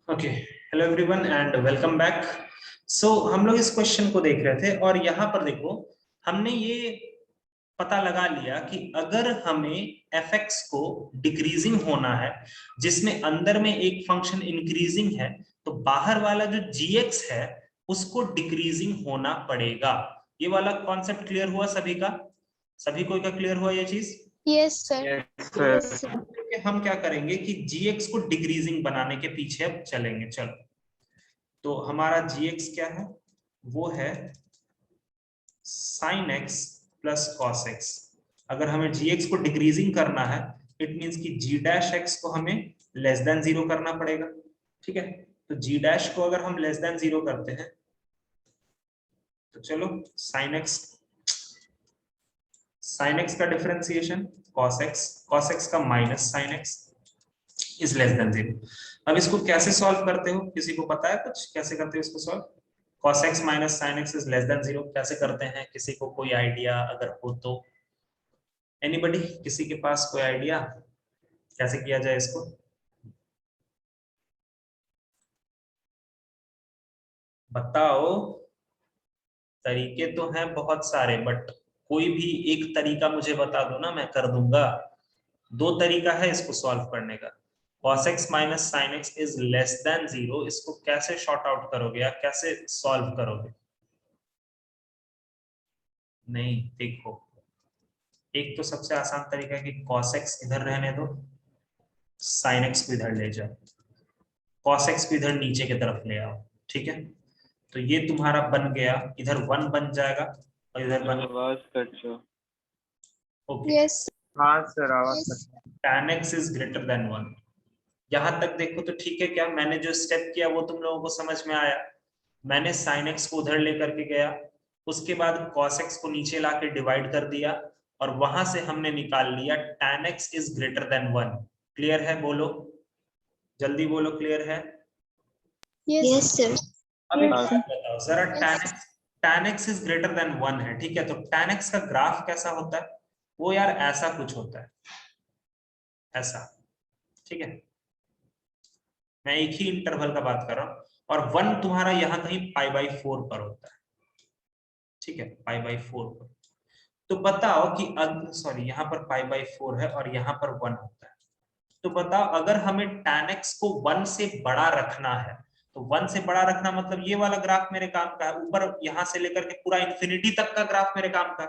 Okay, hello everyone and welcome back. So हम लोग इस क्वेश्चन को देख रहे थे और यहाँ पर देखो हमने ये पता लगा लिया कि अगर हमें fx को डिक्रीजिंग होना है जिसमें अंदर में एक फंक्शन इंक्रीजिंग है तो बाहर वाला जो gx है उसको डिक्रीजिंग होना पड़ेगा। ये वाला कॉन्सेप्ट क्लियर हुआ सभी का? सभी को क्लियर हुआ ये चीज? Yes sir. तो हम क्या करेंगे कि gx को डिक्रीजिंग बनाने के पीछे अब चलेंगे। चलो, तो हमारा gx क्या है? वो है sin x plus cos x। अगर हमें gx को डिक्रीजिंग करना है इट मींस कि g डैश x को हमें लेस देन जीरो करना पड़ेगा। ठीक है, तो g डैश को अगर हम लेस देन जीरो करते हैं तो चलो sin x का डिफरेंशिएशन cos x का minus sin x is less than zero. अब इसको कैसे सॉल्व करते हो? किसी को पता है कुछ कैसे करते हो इसको solve? cos x minus sin x is less than zero कैसे करते हैं? किसी को कोई आइडिया अगर हो तो? एनीबडी, किसी के पास कोई आइडिया कैसे किया जाए इसको? बताओ। तरीके तो हैं बहुत सारे बट कोई भी एक तरीका मुझे बता दो ना, मैं कर दूंगा। दो तरीका है इसको सॉल्व करने का। cos x minus sin x is less than zero, इसको कैसे शॉर्ट आउट करोगे या कैसे सॉल्व करोगे? नहीं देखो, एक तो सबसे आसान तरीका है कि cos x इधर रहने दो, sin x को इधर ले जाओ, cos x को इधर नीचे की तरफ ले आओ। ठीक है, तो ये तुम्हारा बन गया, इधर वन बन जाएगा और इधर बन ओके। यस हाँ सर, आवाज tan x is greater than one. यहां तक देखो तो ठीक है क्या? मैंने जो स्टेप किया वो तुम लोगों को समझ में आया? मैंने sin x को उधर लेकर के गया, उसके बाद cos x को नीचे लाके डिवाइड कर दिया और वहां से हमने निकाल लिया tan x is greater than one. Clear है? बोलो जल्दी बोलो, क्लियर है? Yes sir. अब एक बात बताओ जरा, tan x is greater than one है, ठीक है, तो tan x का ग्राफ कैसा होता है? वो यार ऐसा कुछ होता है, ऐसा। ठीक है, मैं एक ही इंटरवल का बात कर रहा हूं और वन तुम्हारा यहां कहीं पाई बाई फोर पर होता है। ठीक है, पाई बाई फोर पर। तो बताओ कि सॉरी, यहाँ पर पाई बाई फोर है और यहाँ पर वन होता है। तो बताओ अगर हमें tan x को वन से बड़ा रखना है तो वन से बड़ा रखना मतलब ये वाला ग्राफ मेरे काम का है, ऊपर यहां से लेकर के पूरा इंफिनिटी तक का ग्राफ मेरे काम का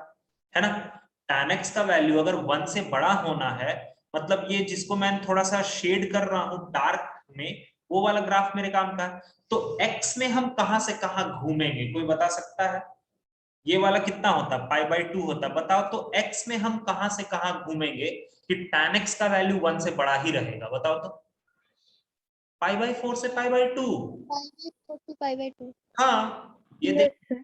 है ना। tan x का वैल्यू अगर वन से बड़ा होना है मतलब ये जिसको मैं थोड़ा सा शेड कर रहा हूं डार्क में, वो वाला ग्राफ मेरे काम का है। तो x में हम कहां से कहां घूमेंगे, कोई बता सकता है? ये वाला कितना होता है? पाई बाई टू होता है। बताओ तो x में हम कहां से कहां घूमेंगे कि tan x का वैल्यू वन से बड़ा ही रहेगा? बताओ तो। पाई बाई फोर से pi by two. Pi by two. हाँ, ये देख,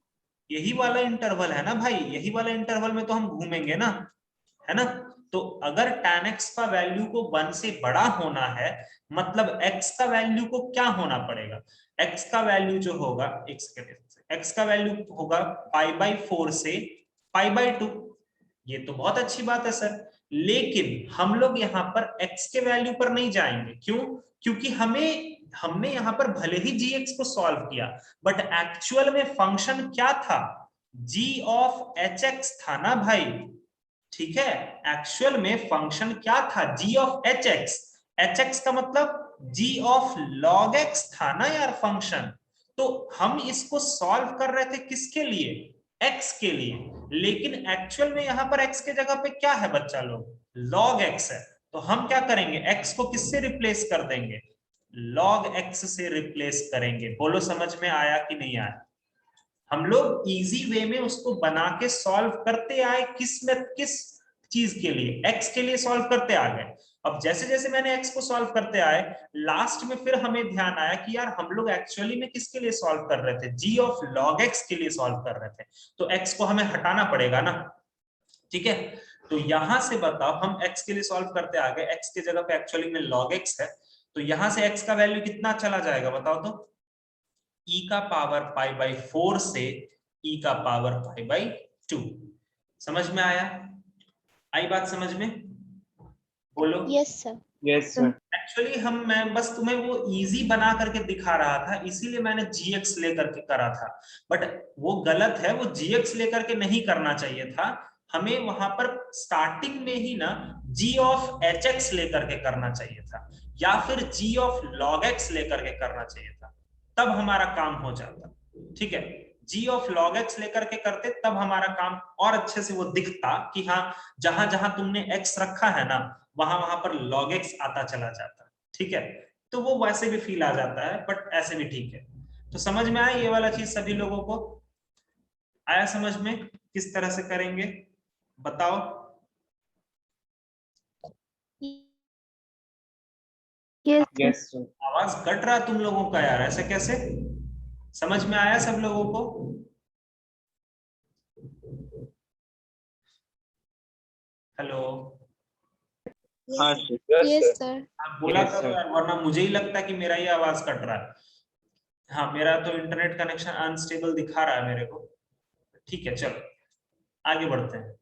यही वाला इंटरवल है ना भाई, यही वाला इंटरवल में तो हम घूमेंगे ना, है ना। तो अगर tan x का वैल्यू को वन से बड़ा होना है मतलब x का वैल्यू को क्या होना पड़ेगा? x का वैल्यू जो होगा, एक सेकेंड, x का वैल्यू होगा पाई बाई फोर से पाई बाई टू। ये तो बहुत अच्छी बात है सर, लेकिन हम लोग यहाँ पर x के वैल्यू पर नहीं जाएंगे। क्यों? क्योंकि हमने यहाँ पर भले ही gx को सॉल्व किया बट एक्चुअल में फंक्शन क्या था? g ऑफ hx था ना भाई। ठीक है, एक्चुअल में फंक्शन क्या था? g of hx। hx का मतलब g ऑफ log x था ना यार फंक्शन। तो हम इसको सॉल्व कर रहे थे किसके लिए? x के लिए। लेकिन एक्चुअल में यहां पर x के जगह पे क्या है बच्चा लोग? log x है। तो हम क्या करेंगे? x को किससे रिप्लेस कर देंगे? log x से रिप्लेस करेंगे। बोलो समझ में आया कि नहीं आया? हम लोग इजी वे में उसको बना के सॉल्व करते आए, किस चीज के लिए? x के लिए सॉल्व करते आ गए। अब जैसे जैसे मैंने x को सॉल्व करते आए लास्ट में फिर हमें ध्यान आया कि यार हम लोग एक्चुअली में किसके लिए सॉल्व कर रहे थे? g ऑफ log x के लिए सॉल्व कर रहे थे। तो x को हमें हटाना पड़ेगा ना। ठीक है, तो यहां से बताओ, हम x के लिए सॉल्व करते आ गए, x की जगह पे एक्चुअली में log x है, तो यहां से x का वैल्यू कितना चला जाएगा बताओ तो? e का पावर पाई बाई फोर से e का पावर पाई बाई टू। समझ में आया? आई बात समझ में? बोलो। Yes sir. Yes sir. Actually मैं बस तुम्हें वो इजी बना करके दिखा रहा था, इसीलिए मैंने gx लेकर के करा था, बट वो गलत है, वो gx लेकर के नहीं करना चाहिए था, हमें वहां पर स्टार्टिंग में ही ना g ऑफ hx लेकर के करना चाहिए था, या फिर g ऑफ log x लेकर के करना चाहिए था, तब हमारा काम हो जाता। ठीक है, g ऑफ log x लेकर के करते तब हमारा काम और अच्छे से वो दिखता कि हाँ जहां जहां तुमने x रखा है ना वहां वहां पर log x आता चला जाता। ठीक है, तो वो वैसे भी फील आ जाता है, बट ऐसे भी ठीक है। तो समझ में आया ये वाला चीज सभी लोगों को? आया समझ में किस तरह से करेंगे? बताओ। Yes sir. आवाज कट रहा तुम लोगों का यार, ऐसे कैसे? समझ में आया सब लोगों को? हेलो, हाँ सर। Yes sir. आप बोला Yes, करो sir. यार, वरना मुझे ही लगता है कि मेरा ही आवाज कट रहा है। हाँ, मेरा तो इंटरनेट कनेक्शन अनस्टेबल दिखा रहा है मेरे को। ठीक है, चलो आगे बढ़ते हैं।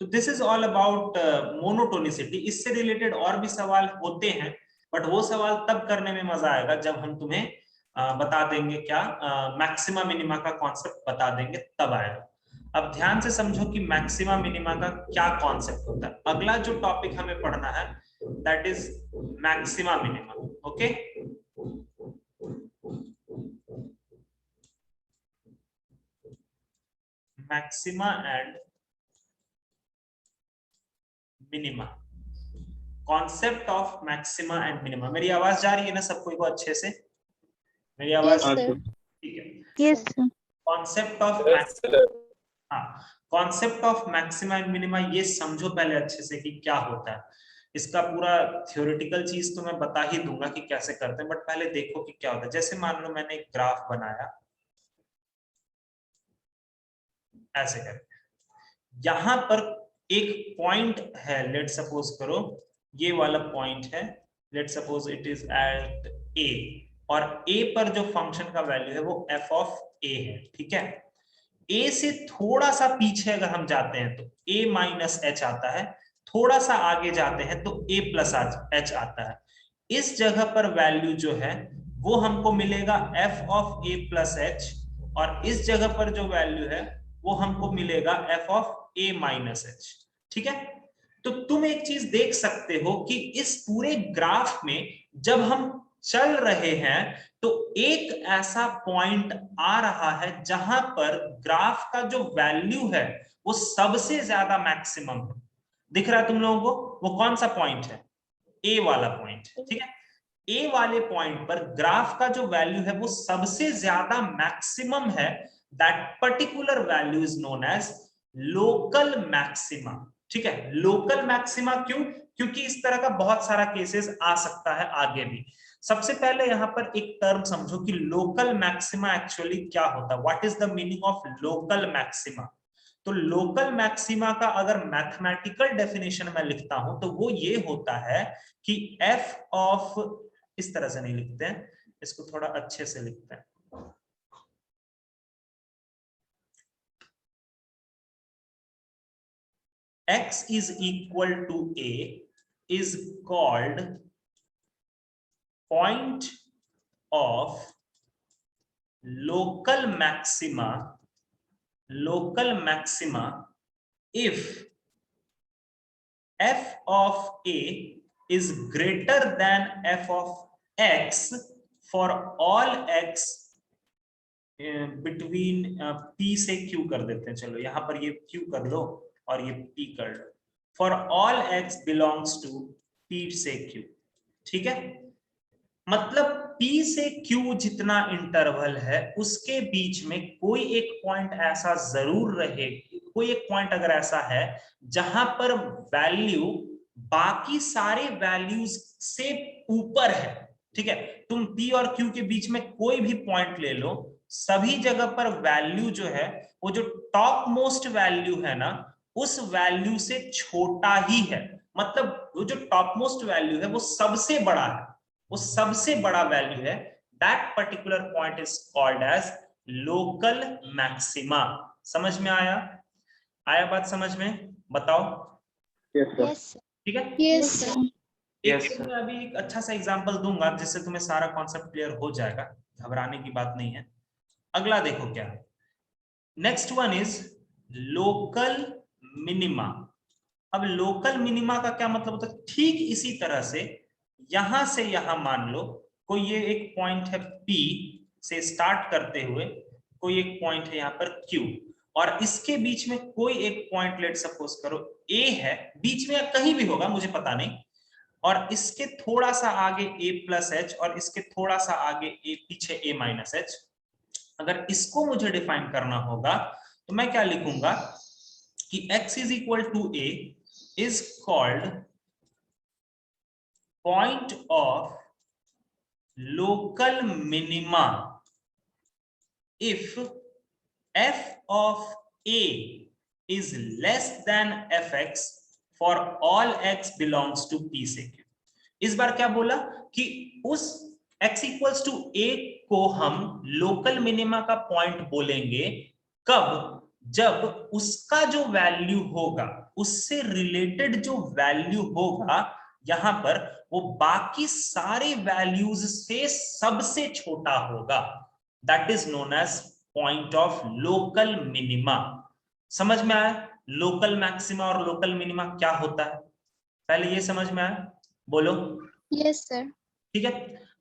तो this is all about monotonicity. इससे रिलेटेड और भी सवाल होते हैं, बट वो सवाल तब करने में मजा आएगा जब हम तुम्हें बता देंगे क्या, मैक्सिमा मिनिमा का कॉन्सेप्ट बता देंगे, तब आएगा। अब ध्यान से समझो कि मैक्सिमा मिनिमा का क्या कॉन्सेप्ट होता है। अगला जो टॉपिक हमें पढ़ना है that is maxima minima. Okay, maxima and minima, concept of maxima and minima. मेरी आवाज जा रही है ना सबको को अच्छे से? मेरी आवाज Yes, sir. ठीक है। Yes, sir. कॉन्सेप्ट ऑफ हाँ, concept of maxima and minima ये समझो पहले अच्छे से कि क्या होता है। इसका पूरा थ्योरेटिकल चीज तो मैं बता ही दूंगा कि कैसे करते हैं, बट पहले देखो कि क्या होता है। जैसे मान लो मैंने एक ग्राफ बनाया ऐसे करके, यहां पर एक पॉइंट है, लेट सपोज करो ये वाला पॉइंट है, let suppose it is at A, और ए पर जो फंक्शन का वैल्यू है वो एफ ऑफ ए है। ठीक है, ए से थोड़ा सा पीछे अगर हम जाते हैं तो ए माइनस एच आता है, थोड़ा सा आगे जाते हैं तो ए प्लस एच आता है। इस जगह पर वैल्यू जो है वो हमको मिलेगा F of A plus H, और इस जगह पर जो वैल्यू है वो हमको मिलेगा F of A minus H. ठीक है, तो तुम एक चीज देख सकते हो कि इस पूरे ग्राफ में जब हम चल रहे हैं तो एक ऐसा पॉइंट आ रहा है जहां पर ग्राफ का जो वैल्यू है वो सबसे ज्यादा मैक्सिमम है। दिख रहा है तुम लोगों को? वो कौन सा पॉइंट है? ए वाला पॉइंट। ठीक है, ए वाले पॉइंट पर ग्राफ का जो वैल्यू है वो सबसे ज्यादा मैक्सिमम है। That particular value is known as local maxima. ठीक है, लोकल मैक्सिमा क्यों? क्योंकि इस तरह का बहुत सारा केसेस आ सकता है आगे भी। सबसे पहले यहां पर एक टर्म समझो कि लोकल मैक्सिमा एक्चुअली क्या होता है। What is the meaning of local maxima? तो लोकल मैक्सिमा का अगर मैथमेटिकल डेफिनेशन में लिखता हूं तो वो ये होता है कि एफ ऑफ, इस तरह से नहीं लिखते हैं, इसको थोड़ा अच्छे से लिखते हैं। x is equal to a is called point of local maxima if f of a is greater than f of x for all x between p से q कर देते हैं। चलो यहां पर ये q कर लो और ये p कर लो। For all x belongs to p से q। ठीक है, मतलब p से q जितना इंटरवल है उसके बीच में कोई एक पॉइंट ऐसा जरूर रहे, कोई एक पॉइंट अगर ऐसा है जहां पर वैल्यू बाकी सारे वैल्यूज से ऊपर है। ठीक है, तुम p और q के बीच में कोई भी पॉइंट ले लो, सभी जगह पर वैल्यू जो है वो जो टॉप मोस्ट वैल्यू है ना उस वैल्यू से छोटा ही है। मतलब वो जो टॉप मोस्ट वैल्यू है वो सबसे बड़ा है, वो सबसे बड़ा वैल्यू है। That particular point is called as local maxima. समझ में आया? आया बात समझ में? बताओ। Yes, sir. ठीक है, Yes, sir. Yes, sir. मैं अभी एक अच्छा सा एग्जांपल दूंगा जिससे तुम्हें सारा कॉन्सेप्ट क्लियर हो जाएगा, घबराने की बात नहीं है। अगला देखो क्या, next one is local minima. अब लोकल मिनिमा का क्या मतलब होता है, ठीक इसी तरह से यहां से यहां मान लो कोई ये एक पॉइंट है P से स्टार्ट करते हुए, कोई एक पॉइंट है यहाँ पर Q, और इसके बीच में कोई एक पॉइंट लेट सपोज करो A है, बीच में या कहीं भी होगा मुझे पता नहीं, और इसके थोड़ा सा आगे A प्लस एच और इसके थोड़ा सा आगे A पीछे A माइनस एच। अगर इसको मुझे डिफाइन करना होगा तो मैं क्या लिखूंगा कि x is equal to A is called point of local minima if f of A is less than fx for all x belongs to P से Q। इस बार क्या बोला कि उस x इक्वल्स टू A को हम लोकल मिनिमा का point बोलेंगे कब, जब उसका जो वैल्यू होगा उससे रिलेटेड जो वैल्यू होगा यहां पर वो बाकी सारे वैल्यूज से सबसे छोटा होगा। That is known as point of local minima. समझ में आया लोकल मैक्सिमा और लोकल मिनिमा क्या होता है, पहले ये समझ में आया, बोलो। Yes sir. ठीक है,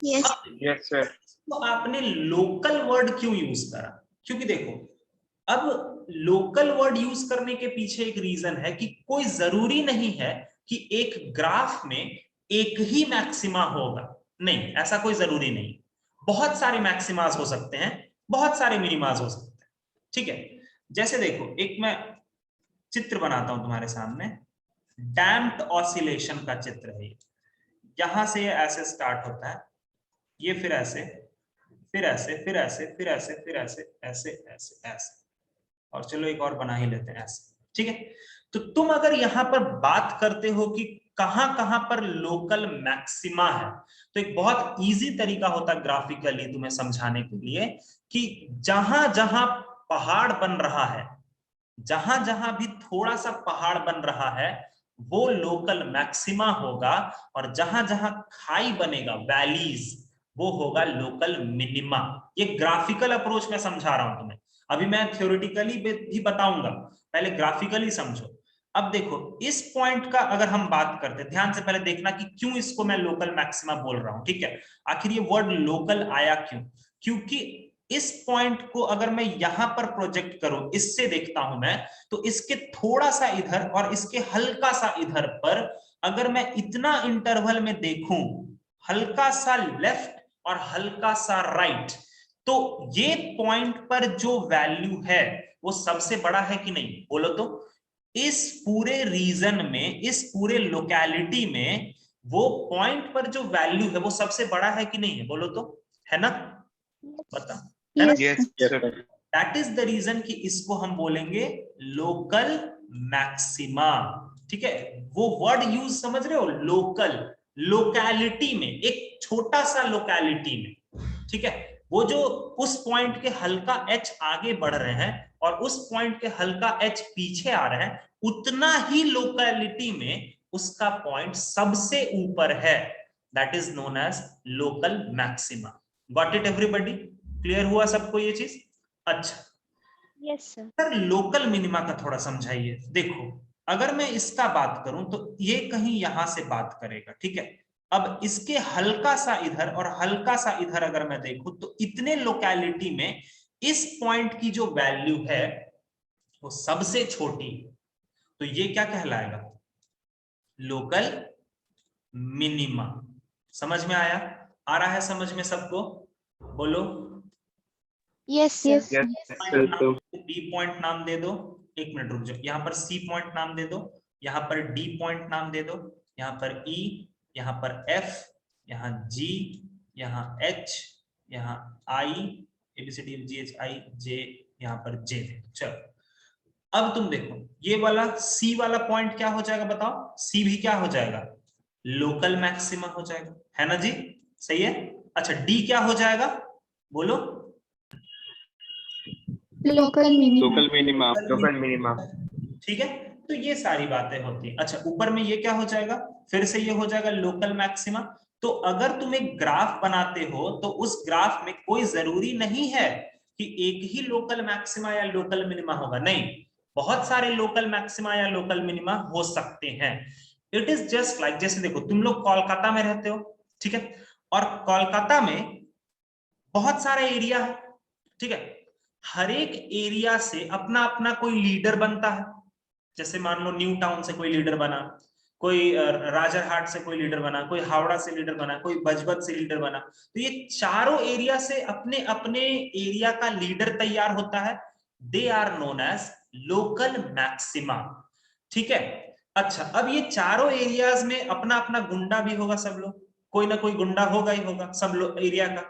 यस Yes, sir. तो आपने लोकल वर्ड क्यों यूज करा, क्योंकि देखो अब लोकल वर्ड यूज करने के पीछे एक रीजन है कि कोई जरूरी नहीं है कि एक ग्राफ में एक ही मैक्सिमा होगा, नहीं ऐसा कोई जरूरी नहीं, बहुत सारे मैक्सिमास हो सकते हैं, बहुत सारे मिनिमास हो सकते हैं। ठीक है, जैसे देखो एक मैं चित्र बनाता हूं तुम्हारे सामने, डैम्प्ड ऑसिलेशन का चित्र है ये, यहां से ये ऐसे स्टार्ट होता है, ये फिर ऐसे, फिर ऐसे, फिर ऐसे, फिर ऐसे, फिर ऐसे, ऐसे ऐसे ऐसे, और चलो एक और बना ही लेते हैं ऐसे। ठीक है, तो तुम अगर यहां पर बात करते हो कि कहां कहां पर लोकल मैक्सिमा है, तो एक बहुत इजी तरीका होता है ग्राफिकली तुम्हें समझाने के लिए कि जहां जहां पहाड़ बन रहा है, जहां जहां भी थोड़ा सा पहाड़ बन रहा है वो लोकल मैक्सिमा होगा, और जहां जहां खाई बनेगा वैलीज वो होगा लोकल मिनिमा। ये ग्राफिकल अप्रोच में समझा रहा हूं तुम्हें, अभी मैं थ्योरेटिकली भी बताऊंगा, पहले ग्राफिकली समझो। अब देखो इस पॉइंट का अगर हम बात करते, ध्यान से पहले देखना कि क्यों इसको मैं लोकल मैक्सिमा बोल रहा हूं। ठीक है, आखिर ये वर्ड लोकल आया क्यों, क्योंकि इस पॉइंट को अगर मैं यहां पर प्रोजेक्ट करूं, इससे देखता हूं मैं, तो इसके थोड़ा सा इधर और इसके हल्का सा इधर पर अगर मैं इतना इंटरवल में देखूं, हल्का सा लेफ्ट और हल्का सा राइट, तो ये पॉइंट पर जो वैल्यू है वो सबसे बड़ा है कि नहीं, बोलो तो। इस पूरे रीजन में, इस पूरे लोकेलिटी में वो पॉइंट पर जो वैल्यू है वो सबसे बड़ा है कि नहीं है, बोलो तो, है ना, बता, है ना। Yes, sir. That is the reason कि इसको हम बोलेंगे लोकल मैक्सिमा। ठीक है, वो वर्ड यूज समझ रहे हो, लोकल, लोकैलिटी में, एक छोटा सा लोकैलिटी में। ठीक है, वो जो उस पॉइंट के हल्का एच आगे बढ़ रहे हैं और उस पॉइंट के हल्का एच पीछे आ रहे हैं, उतना ही लोकैलिटी में उसका पॉइंट सबसे ऊपर है, that is known as local maxima. Got it everybody, clear हुआ सबको ये चीज? अच्छा yes sir. Sir local minima का थोड़ा समझाइए। देखो अगर मैं इसका बात करूं तो ये कहीं यहां से बात करेगा, ठीक है, अब इसके हल्का सा इधर और हल्का सा इधर अगर मैं देखूं तो इतने लोकेलिटी में इस पॉइंट की जो वैल्यू है वो सबसे छोटी, तो ये क्या कहलाएगा, लोकल मिनिमा। समझ में आया, आ रहा है समझ में सबको, बोलो। Yes Yes, sir. sir. B point नाम दे दो, एक मिनट रुक जाओ, यहाँ पर सी पॉइंट नाम दे दो, यहाँ पर डी पॉइंट नाम दे दो, यहाँ पर ई, यहाँ पर एफ, यहाँ जी, यहाँ एच, यहाँ आई, एबीसीडी जी एच आई जे, यहाँ पर जे। चलो अब तुम देखो ये वाला सी वाला पॉइंट क्या हो जाएगा बताओ, सी भी क्या हो जाएगा, लोकल मैक्सिमा हो जाएगा, है ना जी, सही है। अच्छा डी क्या हो जाएगा, बोलो। Local minima. Local minimum. Local minimum. ठीक है, तो तो ये सारी बातें होती है। अच्छा, ऊपर में ये क्या हो जाएगा, फिर से ये हो जाएगा लोकल मैक्सिमा। तो अगर तुम एक ग्राफ बनाते हो तो उस ग्राफ में कोई जरूरी नहीं है कि एक ही लोकल मैक्सिमा या लोकल मिनिमा होगा, नहीं, बहुत सारे लोकल मैक्सिमा या लोकल मिनिमा हो सकते हैं। इट इज जस्ट लाइक, जैसे देखो तुम लोग कोलकाता में रहते हो, ठीक है, और कोलकाता में बहुत सारा एरिया है, ठीक है, हर एक एरिया से अपना अपना कोई लीडर बनता है। जैसे मान लो न्यू टाउन से कोई लीडर बना, कोई राजरहाट से कोई लीडर बना, कोई हावड़ा से लीडर बना, कोई बजबत से लीडर बना। तो ये चारों एरिया से अपने अपने एरिया का लीडर तैयार होता है। They are known as local maxima, ठीक है। अच्छा, अब ये चारों एरियाज में अपना अपना गुंडा भी होगा, सब लोग, कोई ना कोई गुंडा होगा ही होगा सब लोग एरिया का।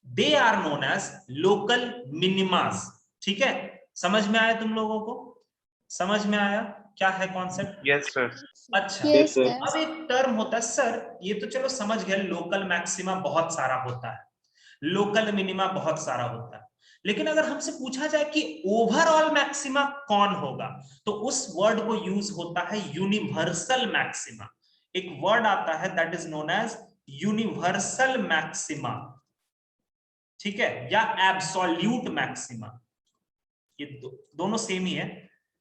They are known as local minimas, ठीक है। समझ में आया तुम लोगों को, समझ में आया क्या है कॉन्सेप्ट? Yes sir. अच्छा, Yes, sir. अब एक टर्म होता है सर, ये तो चलो समझ गए, लोकल मैक्सिमा बहुत सारा होता है, लोकल मिनिमा बहुत सारा होता है, लेकिन अगर हमसे पूछा जाए कि ओवरऑल मैक्सिमा कौन होगा, तो उस वर्ड को यूज होता है यूनिवर्सल मैक्सिमा। एक वर्ड आता है that is known as universal maxima, ठीक है, या एब्सोल्यूट मैक्सिमा। ये दोनों सेम ही है,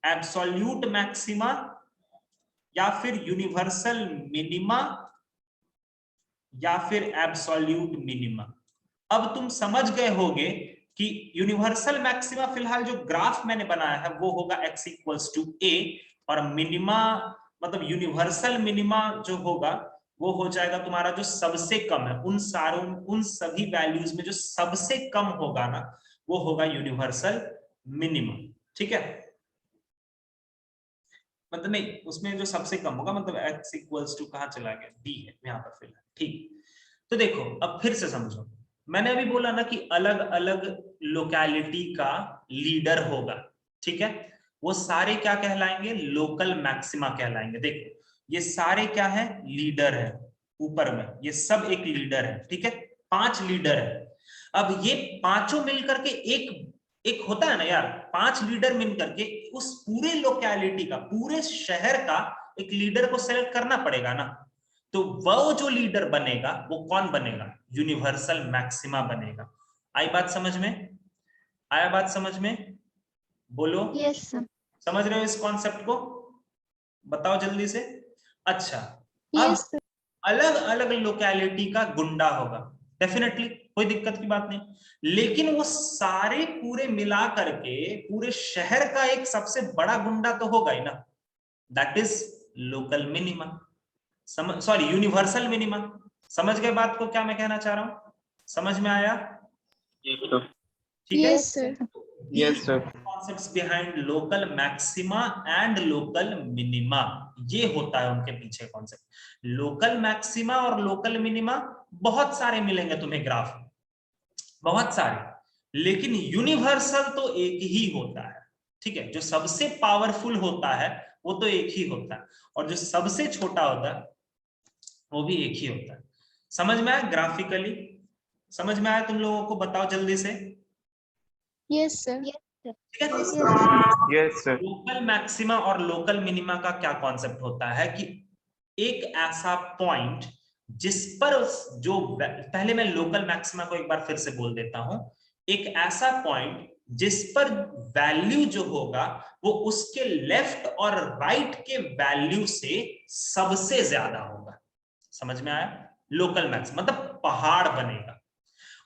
एब्सोल्यूट मैक्सिमा या फिर यूनिवर्सल मिनिमा या फिर एब्सोल्यूट मिनिमा। अब तुम समझ गए होगे कि यूनिवर्सल मैक्सिमा फिलहाल जो ग्राफ मैंने बनाया है वो होगा x इक्वल्स टू a, और मिनिमा मतलब यूनिवर्सल मिनिमा जो होगा वो हो जाएगा तुम्हारा जो सबसे कम है, उन सभी वैल्यूज में जो सबसे कम होगा ना वो होगा यूनिवर्सल मिनिमम, ठीक है। मतलब नहीं, उसमें जो सबसे कम होगा, मतलब x इक्वल्स टू कहां चला गया, d है यहाँ पर फिलहाल, ठीक। तो देखो अब फिर से समझो, मैंने अभी बोला ना कि अलग अलग लोकेलिटी का लीडर होगा, ठीक है, वो सारे क्या कहलाएंगे, लोकल मैक्सिमा कहलाएंगे। देखो ये सारे क्या है, लीडर है, ऊपर में ये सब एक लीडर है, ठीक है, 5 लीडर है। अब ये पांचों मिलकर के एक एक होता है ना यार, 5 लीडर मिलकर के उस पूरे लोकेलिटी का, पूरे शहर का एक लीडर को सेलेक्ट करना पड़ेगा ना। तो वो जो लीडर बनेगा वो कौन बनेगा, यूनिवर्सल मैक्सिमा बनेगा। आई बात समझ में, आया बात समझ में, बोलो। Yes, sir. समझ रहे हो इस कॉन्सेप्ट को, बताओ जल्दी से। अच्छा, अब Yes, sir. अलग अलग लोकेलिटी का गुंडा होगा, डेफिनेटली कोई दिक्कत की बात नहीं, लेकिन वो सारे पूरे मिला करके पूरे शहर का एक सबसे बड़ा गुंडा तो होगा ही ना, that is local minima, sorry universal minima. समझ गए बात को, क्या मैं कहना चाह रहा हूं, समझ में आया, ठीक है। Yes, sir. Yes sir. Concepts behind local maxima and local minima, ये होता है उनके पीछे कॉन्सेप्ट। लोकल मैक्सिमा और लोकल मिनिमा बहुत सारे मिलेंगे तुम्हें ग्राफ में, बहुत सारे, लेकिन यूनिवर्सल तो एक ही होता है, ठीक है। जो सबसे पावरफुल होता है वो तो एक ही होता है, और जो सबसे छोटा होता है वो भी एक ही होता है। समझ में आया ग्राफिकली, समझ में आया तुम लोगों को, बताओ जल्दी से, Yes, sir. ठीक है। Yes sir. लोकल मैक्सिमा और लोकल मिनिमा का क्या कॉन्सेप्ट होता है कि एक ऐसा पॉइंट जिस पर जो, पहले मैं लोकल मैक्सिमा को एक बार फिर से बोल देता हूं, एक ऐसा पॉइंट जिस पर वैल्यू जो होगा वो उसके लेफ्ट और राइट के वैल्यू से सबसे ज्यादा होगा। समझ में आया, लोकल मैक्सिमा मतलब पहाड़ बनेगा,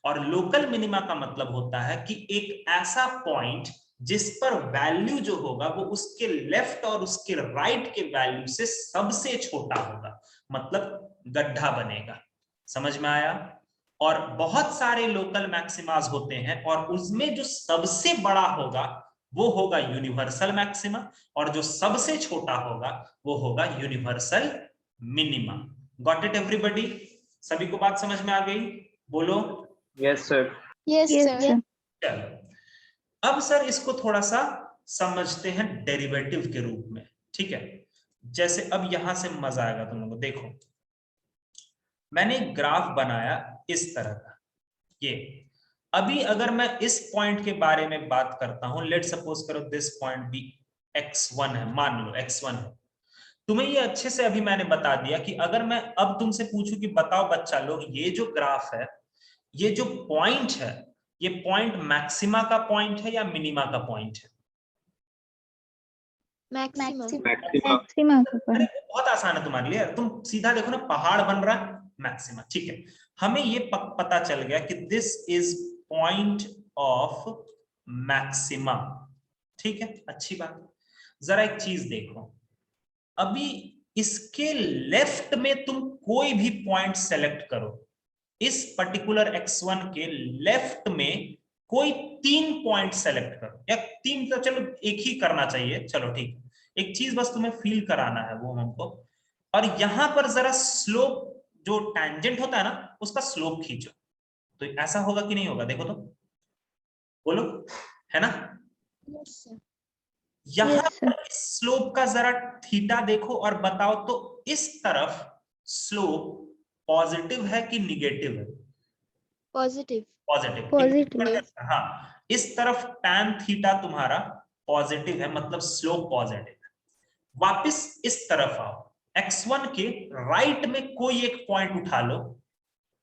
और लोकल मिनिमा का मतलब होता है कि एक ऐसा पॉइंट जिस पर वैल्यू जो होगा वो उसके लेफ्ट और उसके राइट के वैल्यू से सबसे छोटा होगा, मतलब गड्ढा बनेगा। समझ में आया। और बहुत सारे लोकल मैक्सिमास होते हैं, और उसमें जो सबसे बड़ा होगा वो होगा यूनिवर्सल मैक्सिमा, और जो सबसे छोटा होगा वो होगा universal minima. Got it everybody, सभी को बात समझ में आ गई, बोलो। Yes sir. Yes, sir. चलो अब सर इसको थोड़ा सा समझते हैं डेरिवेटिव के रूप में, ठीक है। जैसे अब यहां से मजा आएगा तुम लोगों को, देखो मैंने एक ग्राफ बनाया इस तरह का, ये अभी अगर मैं इस पॉइंट के बारे में बात करता हूं, लेट सपोज करो दिस पॉइंट बी x1 है, मान लो x1 है। तुम्हें ये अच्छे से अभी मैंने बता दिया कि अगर मैं अब तुमसे पूछूं कि बताओ बच्चा लोग, ये जो ग्राफ है, ये जो पॉइंट है, ये पॉइंट मैक्सिमा का पॉइंट है या मिनिमा का पॉइंट है? मैक्सिमम। अरे बहुत आसान है तुम्हारे लिए, तुम सीधा देखो ना, पहाड़ बन रहा है, मैक्सिमा। ठीक है, हमें ये पता चल गया कि this is point of maxima. ठीक है, अच्छी बात। जरा एक चीज देखो, अभी इसके लेफ्ट में तुम कोई भी पॉइंट सेलेक्ट करो, इस पर्टिकुलर x1 के लेफ्ट में कोई 3 पॉइंट सेलेक्ट करो, या 3 तो चलो एक ही करना चाहिए, चलो ठीक। एक चीज बस तुम्हें फील कराना है वो हमको, और यहां पर जरा स्लोप, जो टैंजेंट होता है ना, उसका स्लोप खींचो, तो ऐसा होगा कि नहीं होगा? देखो तो, बोलो, है ना? Yes sir. यहां पर स्लोप का जरा थीटा देखो और बताओ तो इस तरफ स्लोप पॉजिटिव है कि निगेटिव है? पॉजिटिव। पॉजिटिव। हाँ, इस तरफ tan थीटा तुम्हारा पॉजिटिव है, मतलब स्लोप पॉजिटिव है। वापस इस तरफ आओ, x1 के राइट में कोई एक पॉइंट उठा लो,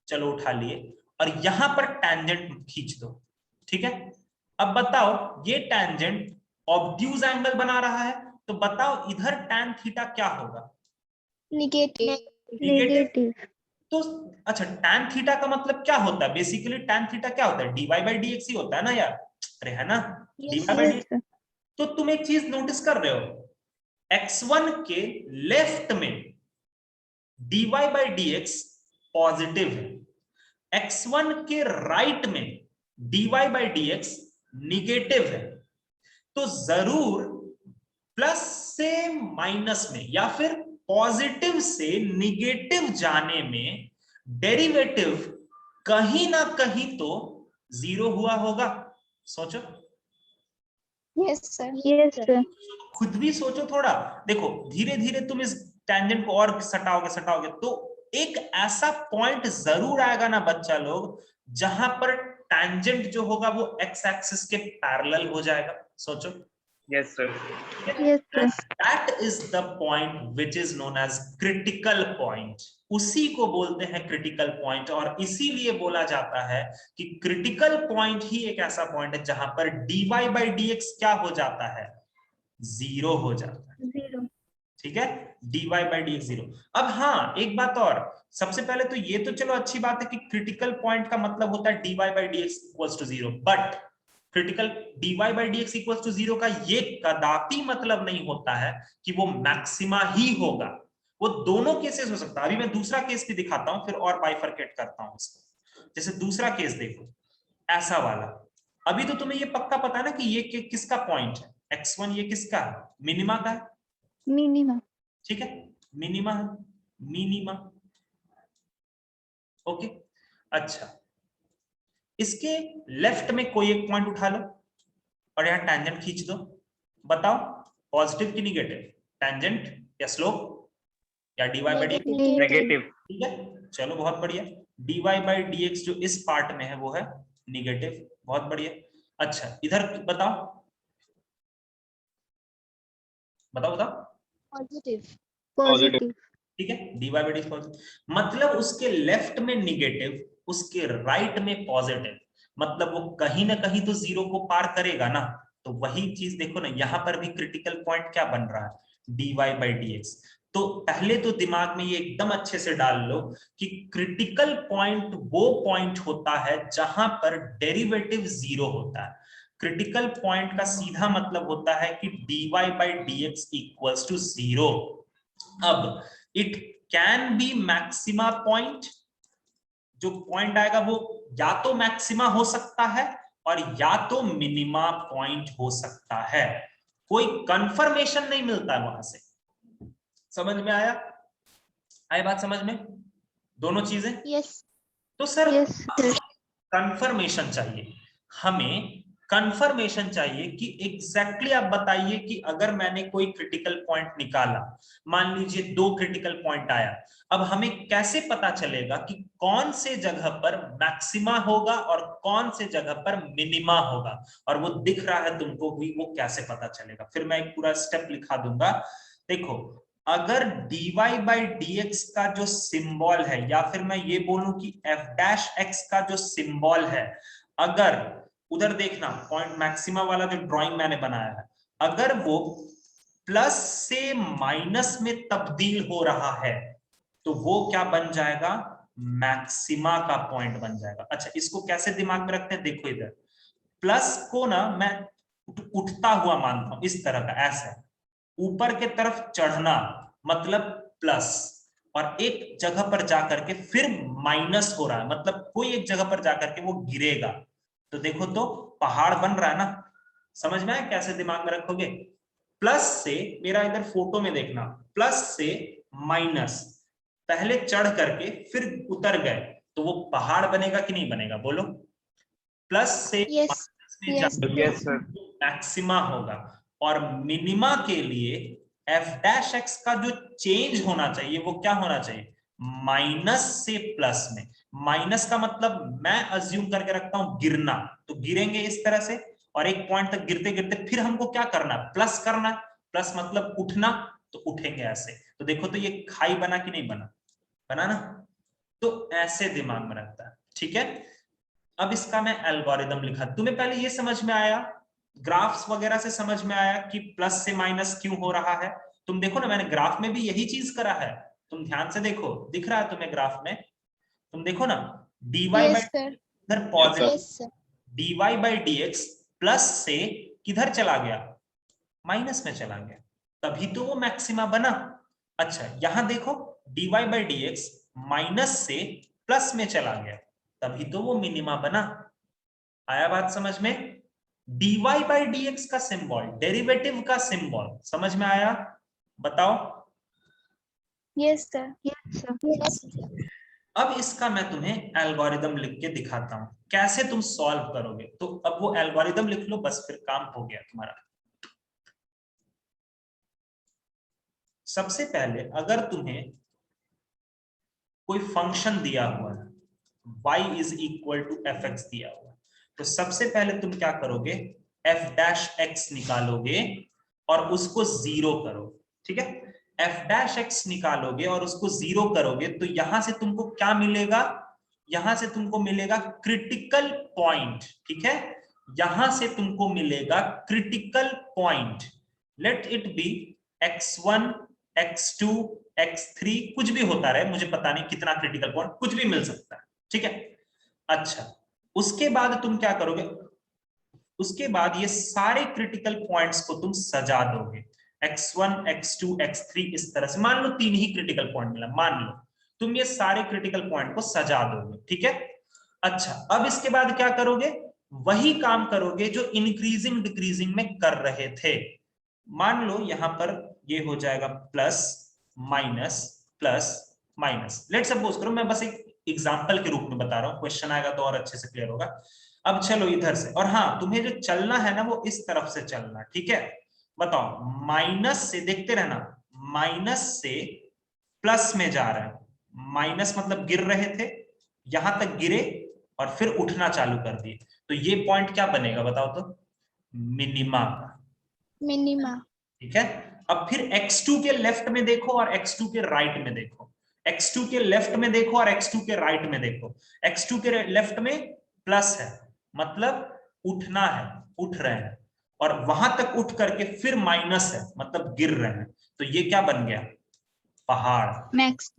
चलो उठा लिए, और यहां पर टैंजेंट खींच दो। ठीक है, अब बताओ ये टैंजेंट ऑब्ट्यूज एंगल बना रहा है, तो बताओ इधर tan थीटा क्या होगा? नेगेटिव। तो अच्छा, tan थीटा का मतलब क्या होता है? बेसिकली tan थीटा क्या होता है? dy by dx ही होता है ना यार, अरे है ना, dy by dx। तो तुम एक चीज नोटिस कर रहे हो, x1 के लेफ्ट में dy by dx पॉजिटिव है, x1 के राइट में dy by dx निगेटिव है। तो जरूर प्लस से माइनस में या फिर पॉजिटिव से निगेटिव जाने में डेरिवेटिव कहीं ना कहीं तो जीरो हुआ होगा। सोचो, यस सर। खुद भी सोचो थोड़ा। देखो धीरे धीरे तुम इस टेंजेंट को और सटाओगे तो एक ऐसा पॉइंट जरूर आएगा ना बच्चा लोग, जहां पर टेंजेंट जो होगा वो एक्स एक्सिस के पैरेलल हो जाएगा। सोचो। Yes, sir. That is the point which is known as critical point. उसी को बोलते हैं क्रिटिकल पॉइंट, और इसीलिए बोला जाता है कि क्रिटिकल पॉइंट ही एक ऐसा पॉइंट है जहां पर dy by dx क्या हो जाता है? जीरो हो जाता है। ठीक है, dy by dx जीरो। अब हाँ, एक बात और, सबसे पहले तो ये तो चलो अच्छी बात है कि क्रिटिकल पॉइंट का मतलब होता है dy by dx equals to zero, but critical dy by dx equals to zero का ये कदापि मतलब नहीं होता है कि वो मैक्सिमा ही होगा। वो दोनों केसेस हो सकता है। अभी मैं दूसरा केस भी दिखाता हूं, फिर और बाइफरकेट करता हूं इसको। जैसे दूसरा केस देखो, ऐसा वाला। अभी तो तुम्हें ये पक्का पता है ना कि ये किसका पॉइंट है? x1 ये किसका है? मिनिमा का है। मिनिमा। ठीक है, मिनिमा है, मिनिमा। ओके, अच्छा, इसके लेफ्ट में कोई एक पॉइंट उठा लो और यहां टैंजेंट खींच दो। बताओ पॉजिटिव की निगेटिव? टैंजेंट या स्लोप या dy by dx? Negative. ठीक है, चलो बहुत बढ़िया। dy by dx जो इस पार्ट में है वो है निगेटिव, बहुत बढ़िया। अच्छा, इधर बताओ बताओ बताओ। पॉजिटिव। ठीक है, dy by dx पॉजिटिव, मतलब उसके लेफ्ट में निगेटिव, उसके राइट में पॉजिटिव, मतलब वो कहीं ना कहीं तो जीरो को पार करेगा ना। तो वही चीज देखो ना, यहां पर भी क्रिटिकल पॉइंट क्या बन रहा है? dy by dx। तो पहले तो दिमाग में ये एकदम अच्छे से डाल लो कि क्रिटिकल पॉइंट वो पॉइंट होता है जहां पर डेरिवेटिव जीरो होता है। क्रिटिकल पॉइंट का सीधा मतलब होता है कि dy by dx equals to zero. अब it can be maxima point, जो पॉइंट आएगा वो या तो मैक्सिमा हो सकता है और या तो मिनिमा पॉइंट हो सकता है। कोई कंफर्मेशन नहीं मिलता है वहां से। समझ में आया? आई बात समझ में? दोनों चीजें। यस। तो सर कंफर्मेशन चाहिए हमें, कंफर्मेशन चाहिए कि एग्जैक्टली आप बताइए कि अगर मैंने कोई क्रिटिकल पॉइंट निकाला, मान लीजिए 2 क्रिटिकल पॉइंट आया, अब हमें कैसे पता चलेगा कि कौन से जगह पर मैक्सिमा होगा और कौन से जगह पर मिनिमा होगा, और वो दिख रहा है तुमको भी, वो कैसे पता चलेगा? फिर मैं एक पूरा स्टेप लिखा दूंगा। देखो, अगर dy बाई dx का जो सिंबल है, या फिर मैं ये बोलूं कि f डैश x का जो सिंबल है, अगर उधर देखना पॉइंट मैक्सिमा वाला जो ड्राइंग मैंने बनाया है, अगर वो प्लस से माइनस में तब्दील हो रहा है तो वो क्या बन जाएगा? मैक्सिमा का पॉइंट बन जाएगा। अच्छा, इसको कैसे दिमाग में रखते हैं? देखो इधर प्लस को ना मैं उठता हुआ मानता हूं, इस तरह का, ऐसा ऊपर के तरफ चढ़ना मतलब प्लस, और एक जगह पर जाकर के फिर माइनस हो रहा है, मतलब कोई एक जगह पर जाकर के वो गिरेगा। तो देखो तो पहाड़ बन रहा है ना, समझ में आया कैसे दिमाग में रखोगे? प्लस से, मेरा इधर फोटो में देखना, प्लस से माइनस, पहले चढ़ करके फिर उतर गए, तो वो पहाड़ बनेगा कि नहीं बनेगा? बोलो। प्लस से माइनस में जाए Yes, sir. मैक्सिमा होगा, और मिनिमा के लिए एफ डैश एक्स का जो चेंज होना चाहिए वो क्या होना चाहिए? माइनस से प्लस में। माइनस का मतलब मैं अज्यूम करके रखता हूं गिरना, तो गिरेंगे इस तरह से, और एक पॉइंट तक गिरते गिरते फिर हमको क्या करना? प्लस करना। प्लस मतलब उठना, तो उठेंगे ऐसे। तो देखो तो ये खाई बना कि नहीं बना? बना ना? तो ऐसे दिमाग में रखता है, ठीक है। अब इसका मैं एल्गोरिदम लिखा। तुम्हें पहले ये समझ में आया, ग्राफ्स वगैरह से समझ में आया कि प्लस से माइनस क्यों हो रहा है? तुम देखो ना, मैंने ग्राफ में भी यही चीज करा है, तुम ध्यान से देखो, दिख रहा है तुम्हें ग्राफ में? तुम देखो ना, dy बाई इधर positive, dy by dx plus से किधर चला गया? माइनस में चला गया, तभी तो वो मैक्सिमा बना। अच्छा, यहां देखो, dy बाई dx माइनस से प्लस में चला गया, तभी तो वो मिनिमा बना। आया बात समझ में? dy बाई dx का सिंबल, डेरिवेटिव का सिंबल, समझ में आया? बताओ। Yes sir. Yes sir. अब इसका मैं तुम्हें एल्गोरिदम लिख के दिखाता हूं, कैसे तुम सॉल्व करोगे। तो अब वो एल्गोरिदम लिख लो, बस फिर काम हो गया तुम्हारा। सबसे पहले अगर तुम्हें कोई फंक्शन दिया हुआ है, y is equal to f x दिया हुआ, तो सबसे पहले तुम क्या करोगे? f डैश एक्स निकालोगे और उसको जीरो करो, ठीक है। f डैश एक्स निकालोगे और उसको जीरो करोगे, तो यहां से तुमको क्या मिलेगा? यहां से तुमको मिलेगा क्रिटिकल पॉइंट, ठीक है। यहां से तुमको मिलेगा critical point, let it be x1 x2 x3, कुछ भी होता रहे, मुझे पता नहीं कितना क्रिटिकल पॉइंट, कुछ भी मिल सकता है, ठीक है। अच्छा, उसके बाद तुम क्या करोगे? उसके बाद ये सारे क्रिटिकल पॉइंट्स को तुम सजा दोगे, x1 x2 x3, इस तरह से। मान लो 3 ही क्रिटिकल पॉइंट मिला, मान लो तुम ये सारे क्रिटिकल पॉइंट को सजा दोगे, ठीक है। अच्छा, अब इसके बाद क्या करोगे? वही काम करोगे जो इंक्रीजिंग डिक्रीजिंग में कर रहे थे। मान लो यहां पर ये हो जाएगा plus minus minus, let suppose करो, मैं बस एक एग्जांपल के रूप में बता रहा हूं, क्वेश्चन आएगा तो और अच्छे से क्लियर होगा। अब चलो इधर से, और हाँ, तुम्हें जो चलना है ना वो इस तरफ से चलना, ठीक है। बताओ, माइनस से, देखते रहना, माइनस से प्लस में जा रहे हैं, माइनस मतलब गिर रहे थे, यहां तक गिरे और फिर उठना चालू कर दिए, तो ये पॉइंट क्या बनेगा बताओ तो? मिनिमा का, मिनिमा। ठीक है। अब फिर x2 के लेफ्ट में देखो और x2 के राइट में देखो, x2 के लेफ्ट में देखो और x2 के राइट में देखो। x2 के लेफ्ट में प्लस है, मतलब उठना है, उठ रहे हैं, और वहां तक उठ करके फिर माइनस है, मतलब गिर रहे हैं, तो ये क्या बन गया? पहाड़। मैक्स।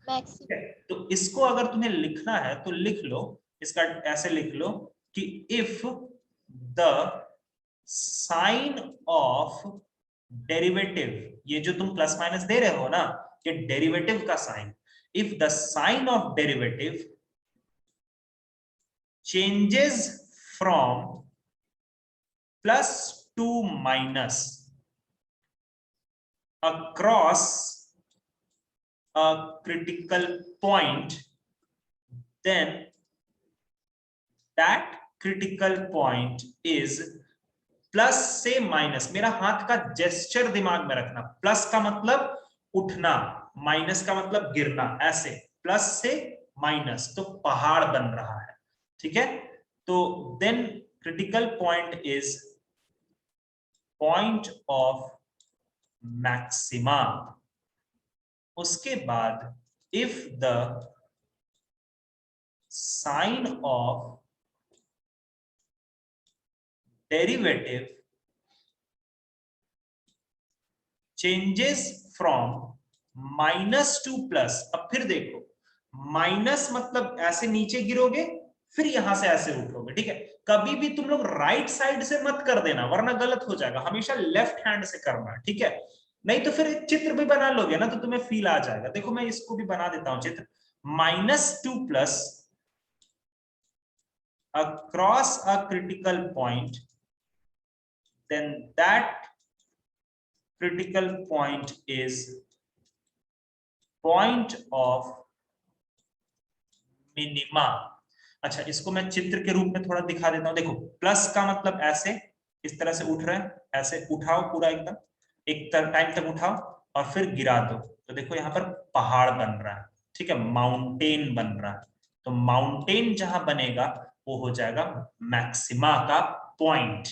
ठीक है, तो इसको अगर तुम्हें लिखना है तो लिख लो, इसका ऐसे लिख लो कि if the sign of derivative, ये जो तुम प्लस माइनस दे रहे हो ना, ये डेरिवेटिव का sign, if the sign of derivative changes from plus to minus across a critical point, then that critical point is, plus से माइनस, मेरा हाथ का जेस्चर दिमाग में रखना, प्लस का मतलब उठना, माइनस का मतलब गिरना, ऐसे प्लस से माइनस तो पहाड़ बन रहा है, ठीक है। तो then critical point is point of maxima. उसके बाद if the sign of derivative changes from minus to plus. अब फिर देखो, माइनस मतलब ऐसे नीचे गिरोगे, फिर यहां से ऐसे उठोगे, ठीक है। कभी भी तुम लोग राइट साइड से मत कर देना वरना गलत हो जाएगा, हमेशा लेफ्ट हैंड से करना, ठीक है। नहीं तो फिर एक चित्र भी बना लोगे ना तो तुम्हें फील आ जाएगा। देखो मैं इसको भी बना देता हूं चित्र, minus to plus across a critical point, then that critical point is point of minima। अच्छा, इसको मैं चित्र के रूप में थोड़ा दिखा देता हूं। देखो प्लस का मतलब ऐसे इस तरह से उठ रहे हैं, ऐसे उठाओ पूरा एकदम एक टाइम तक उठाओ और फिर गिरा दो, तो देखो यहाँ पर पहाड़ बन रहा है, ठीक है, माउंटेन बन रहा है। तो माउंटेन जहां बनेगा वो हो जाएगा मैक्सिमा का पॉइंट।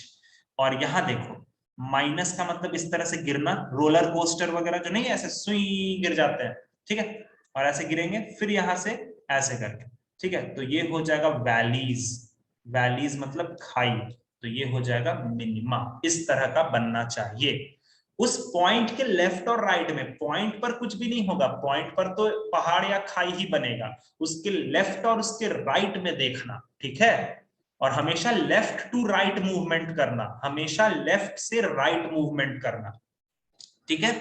और यहां देखो माइनस का मतलब इस तरह से गिरना, रोलर कोस्टर वगैरह जो नहीं ऐसे सुई गिर जाते हैं, ठीक है, और ऐसे गिरेंगे फिर यहां से ऐसे करके, ठीक है। तो ये हो जाएगा वैलीज, वैलीज मतलब खाई, तो ये हो जाएगा मिनिमा। इस तरह का बनना चाहिए। उस पॉइंट के लेफ्ट और राइट में, पॉइंट पर कुछ भी नहीं होगा, पॉइंट पर तो पहाड़ या खाई ही बनेगा, उसके लेफ्ट और उसके राइट में देखना, ठीक है। और हमेशा लेफ्ट टू राइट मूवमेंट करना, हमेशा लेफ्ट से राइट मूवमेंट करना, ठीक है,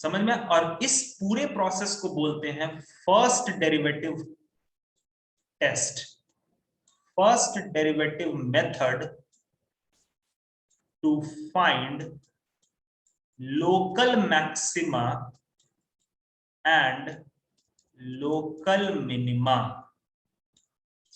समझ में। और इस पूरे प्रोसेस को बोलते हैं first derivative test, first derivative method to find local maxima and local minima,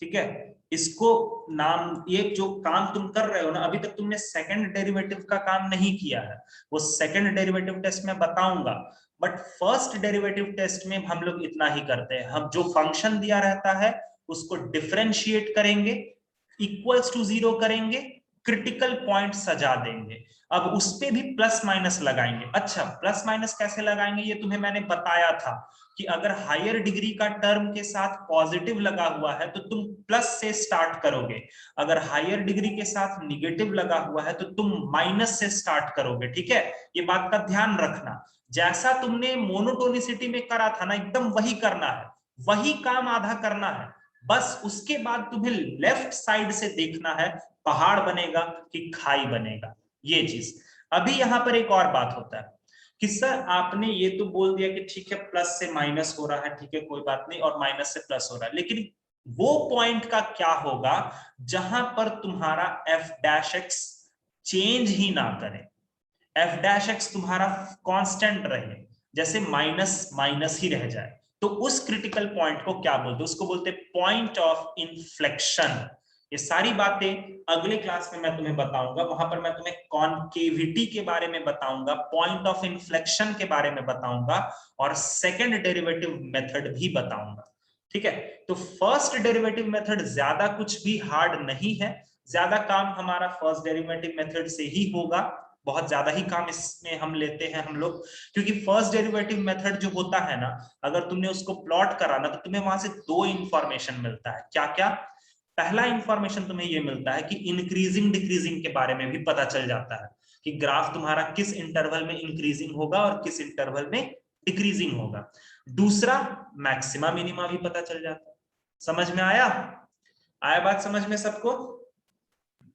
ठीक है। इसको नाम, ये जो काम तुम कर रहे हो ना, अभी तक तुमने सेकंड डेरिवेटिव का काम नहीं किया है, वो सेकंड डेरिवेटिव टेस्ट में बताऊंगा। बट फर्स्ट डेरिवेटिव टेस्ट में हम लोग इतना ही करते हैं, हम जो फंक्शन दिया रहता है उसको डिफरेंशिएट करेंगे, इक्वल्स टू 0 करेंगे, क्रिटिकल पॉइंट सजा देंगे, अब उस पे भी प्लस माइनस लगाएंगे। अच्छा, प्लस माइनस कैसे लगाएंगे ये तुम्हें मैंने बताया था कि अगर हायर डिग्री का टर्म के साथ पॉजिटिव लगा हुआ है तो तुम प्लस से स्टार्ट करोगे, अगर हायर डिग्री के साथ निगेटिव लगा हुआ है तो तुम माइनस से स्टार्ट करोगे, ठीक है। ये बात का ध्यान रखना, जैसा तुमने मोनोटोनिसिटी में करा था ना एकदम वही करना है, वही काम आधा करना है, बस उसके बाद तुम्हें लेफ्ट साइड से देखना है पहाड़ बनेगा कि खाई बनेगा, ये चीज। अभी यहां पर एक और बात होता है कि सर आपने ये तो बोल दिया कि ठीक है प्लस से माइनस हो रहा है, ठीक है कोई बात नहीं, और माइनस से प्लस हो रहा है, लेकिन वो पॉइंट का क्या होगा जहां पर तुम्हारा f डैश x चेंज ही ना करे, f डैश x तुम्हारा कांस्टेंट रहे, जैसे माइनस माइनस ही रह जाए, तो उस क्रिटिकल पॉइंट को क्या बोलते हैं, उसको बोलते हैं पॉइंट ऑफ इन्फ्लेक्शन। ये सारी बातें अगले क्लास में मैं तुम्हें बताऊंगा, वहां पर मैं तुम्हें कॉन्केविटी के बारे में बताऊंगा, पॉइंट ऑफ इन्फ्लेक्शन के बारे में बताऊंगा, और सेकंड डेरिवेटिव मेथड भी बताऊंगा, ठीक है। तो फर्स्ट डेरिवेटिव मेथड ज्यादा कुछ भी हार्ड नहीं है, ज्यादा काम हमारा फर्स्ट डेरिवेटिव मेथड से ही होगा, बहुत ज्यादा ही काम इसमें हम लेते हैं हम लोग, क्योंकि फर्स्ट डेरिवेटिव मेथड जो होता है ना, अगर तुमने उसको प्लॉट करा ना तो तुम्हें वहां से दो इंफॉर्मेशन मिलता है। क्या क्या? पहला इंफॉर्मेशन तुम्हें यह मिलता है कि इंक्रीजिंग डिक्रीजिंग के बारे में भी पता चल जाता है कि ग्राफ तुम्हारा किस इंटरवल में इंक्रीजिंग होगा और किस इंटरवल में डिक्रीजिंग होगा। दूसरा, मैक्सिमा मिनिमा भी पता चल जाता है। समझ में आया? आया बात समझ में सबको?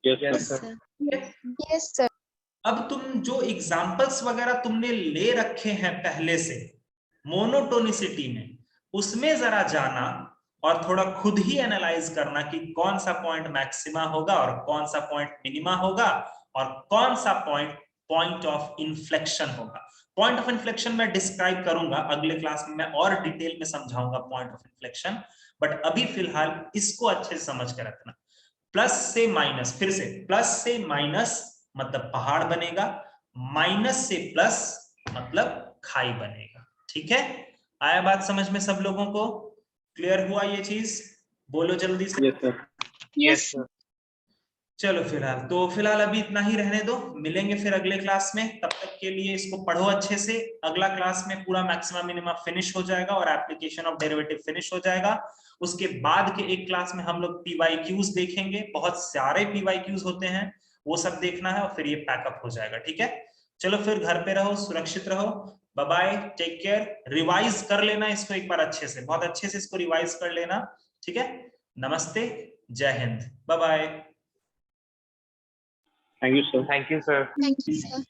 Yes sir. Yes sir. अब तुम जो एग्जांपल्स वगैरह तुमने ले रखे हैं पहले से मोनोटोनिसिटी में, उसमें जरा जाना और थोड़ा खुद ही एनालाइज करना कि कौन सा पॉइंट मैक्सिमा होगा और कौन सा पॉइंट मिनिमा होगा और कौन सा पॉइंट पॉइंट ऑफ इन्फ्लेक्शन होगा। पॉइंट ऑफ इन्फ्लेक्शन मैं डिस्क्राइब करूंगा अगले क्लास में, मैं और डिटेल में समझाऊंगा पॉइंट ऑफ इन्फ्लेक्शन, बट अभी फिलहाल इसको अच्छे से समझ के रखना। प्लस से माइनस, फिर से प्लस से माइनस मतलब पहाड़ बनेगा, माइनस से प्लस मतलब खाई बनेगा। ठीक है, आया बात समझ में सब लोगों को? क्लियर हुआ ये चीज? बोलो जल्दी से। Yes sir. Yes sir. चलो फिलहाल अभी इतना ही रहने दो, मिलेंगे फिर अगले क्लास में। तब तक के लिए इसको पढ़ो अच्छे से, अगला क्लास में पूरा मैक्सिमा मिनिमा फिनिश हो जाएगा और एप्लीकेशन ऑफ डेरिवेटिव फिनिश हो जाएगा। उसके बाद के एक क्लास में हम लोग पीवाईक्यूज देखेंगे, बहुत सारे पीवाईक्यूज होते हैं, वो सब देखना है और फिर ये पैकअप हो जाएगा। ठीक है, चलो फिर घर पे रहो, सुरक्षित रहो, bye bye, take care. Revise कर लेना इसको एक बार अच्छे से, बहुत अच्छे से इसको रिवाइज कर लेना। ठीक है, नमस्ते, जय हिंद, bye bye. Thank you sir. Thank you sir. Thank you sir.